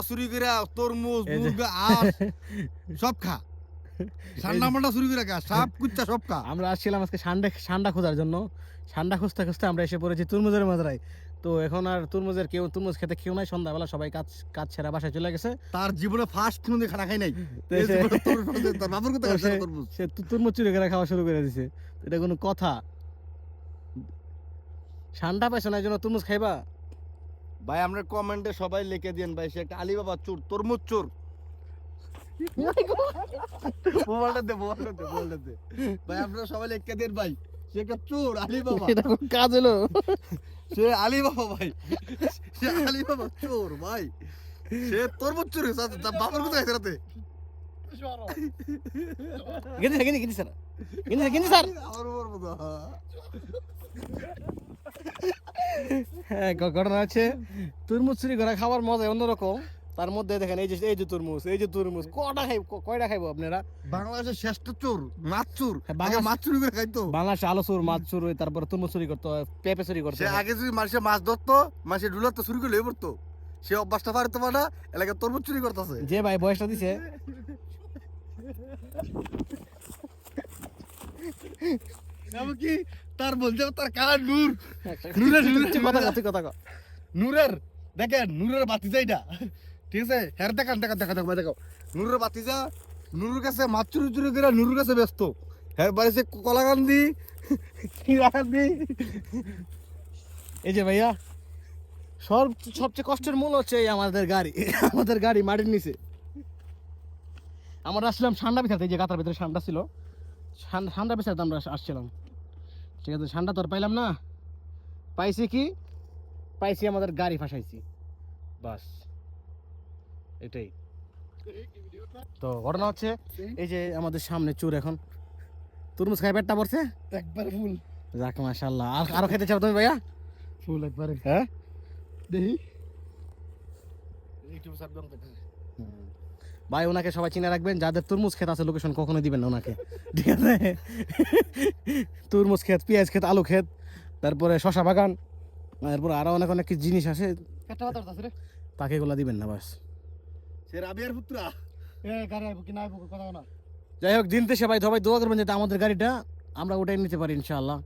মালটা চুরি করে তরমুজ মুরগা আম সব খা ঠান্ডা মালটা চুরি করে খা সাপ কুচ্চা সব খা। আমরা আসছিলাম আজকে ঠান্ডা খোঁজার জন্য। ঠান্ডা খুঁজতে খুঁজতে আমরা এসে পড়েছি তুরমুজের মাঝরায়। তো এখন আর তুরমুজ খেতে কেউ নাই, সন্ধ্যাবেলা সবাই কাজ কাজ ছেড়ে বাসায় চলে গেছে। তার জীবনে ফার্স্ট কোনদিন খানা খাই নাই। তো এই সে- জীবনে তার বাবার কথা তো খাইছে সে- তরমুজ। সে তুরমুজ চুরি করে খাওয়া শুরু করে দিছে। এটা কোনো কথা? ঠান্ডা পাইছে না, এই জন্য তুরমুজ খাইবা? ভাই আমরা কমেন্টে সবাই লিখে দেন ভাই সে একটা আলিবাবা চোর তরমুজ চোর। মোবাইলটা দে। ভাই আপনারা সবাই লিখে দেন ভাই সে একটা চোর আলিবাবা। এটা কোন কাজ হলো? সে আলিবাবা ভাই, সে আলিবাবা চোর ভাই, সে তরমুজ চোর হয়েছে। তার বাবার কথা খাইছে রাতে। গেঞ্জি স্যার। আমার উপর মতো। হ্যাঁ, ঘটনা হচ্ছে তরমুজ চুরি করে খাবার মজা অন্যরকম। তার মধ্যে দেখেন এই যে তরমুজ কয়টা খাইবো আপনারা? বাংলাদেশের শ্রেষ্ঠ চোর মাছ চোর। হ্যাঁ, আগে মাছ চুরি করে খাইতো। বাংলাদেশে আলু চোর, মাছ চোর, তারপরে তরমুজ চুরি করতো, পেঁপে চুরি করতো। সে আগে যদি মানুষের মাছ ধরতো মাসে ডুলাতো চুরি করে লয়ে পড়তো। সে অভ্যাসটা পারতো না, এলাকায় তরমুজ চুরি করতেছে। যে ভাই বয়সটা দিছে এমনকি তার বলছে তার কালা নূর কথা কথা নূরের দেখেন নূরের বাতিজা এটা ঠিক আছে। হ্যাঁ দেখান দেখো নূরের বাতিজা নুরুর কাছে মাছ চুরি চুরি করে নুরুর কাছে ব্যস্ত। হ্যাঁ বাড়িছে কলাকান্দি কিরাকান্দি। এই যে ভাইয়া সবচেয়ে কষ্টের মূল হচ্ছে এই আমাদের গাড়ি মাটির নিচে। আমরা আসছিলাম ঠান্ডা বিছাতে, এই যে গাতার ভিতরে ঠান্ডা ছিল, ঠান্ডা বিছাতে আমরা আসছিলাম। ঠিক আছে, ঠান্ডা তো আর পাইলাম না। পাইছি আমাদের গাড়ি ফাঁসাইছি, বাস এটাই। তো ঘটনা হচ্ছে এই যে আমাদের সামনে চোর এখন তরমুজ খাই পেটটা পড়ছে একবার ফুল যাক মাশাআল্লাহ। আর আরো খেতে চাও তুমি ভাইয়া? ফুল একবারে হ্যাঁ দেখি ভাই, ওনাকে সবাই চিনে রাখবেন, যাদের তরমুজ ক্ষেত আছে লোকেশন কখনো দিবেন না ওনাকে, ঠিক আছে? তরমুজ ক্ষেত, পেঁয়াজ ক্ষেত, আলু ক্ষেত, তারপরে শশা বাগান, তারপরে আরো অনেক কিছু জিনিস আছে, তাকে এগুলা দিবেন না বাস। সে রাবিয়ার পুত্রা গাড়ি আইবো কি না আইবো কথা না। যাই হোক, দিন শেষে ভাই সবাই দোয়া করবেন যাতে আমাদের গাড়িটা আমরা উঠাই নিতে পারি ইনশাআল্লাহ।